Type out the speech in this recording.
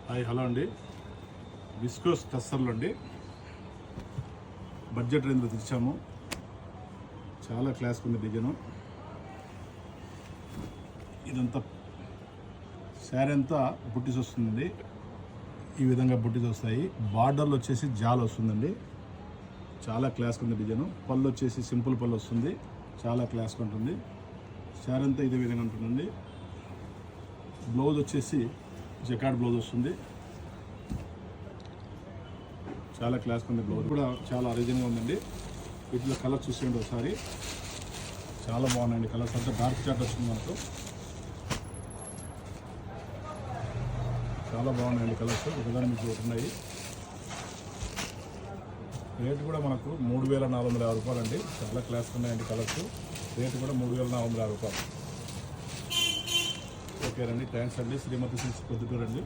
Hi hello అండి. Viscose టస్సర్లు అండి. Budget రేంజ్లో తెచ్చాము. చాలా క్లాస్గా ఉంది డిజైను. ఇదంతా శారీ అంతా బుట్టీస్ వస్తుందండి. ఈ విధంగా బుట్టీస్ వస్తాయి. బార్డర్లు వచ్చేసి జాల్ వస్తుందండి. చాలా క్లాస్గా ఉంది డిజైను. పళ్ళు వచ్చేసి సింపుల్ పళ్ళు వస్తుంది. చాలా క్లాస్గా ఉంటుంది. శారీ అంతా ఇదే విధంగా ఉంటుందండి. బ్లౌజ్ వచ్చేసి జకార్డ్ బ్లౌజ్ వస్తుంది. చాలా క్లాస్గా ఉంది. బ్లౌజ్ కూడా చాలా అరిజినల్గా ఉందండి. వీటిలో కలర్ చూసేయండి ఒకసారి. చాలా బాగున్నాయండి కలర్స్. అంతా డార్క్ చాట్ వస్తుంది మనకు. చాలా బాగున్నాయండి కలర్స్. ఒకదాని మీకు ఉన్నాయి. రేటు కూడా మనకు 3,450 రూపాయలు అండి. చాలా క్లాస్గా ఉన్నాయండి కలర్స్. రేటు కూడా 3,450 రూపాయలు. ఓకే అండి. థ్యాంక్స్ అండి. శ్రీమతి సిల్క్స్ పొద్దుటూరు అండి.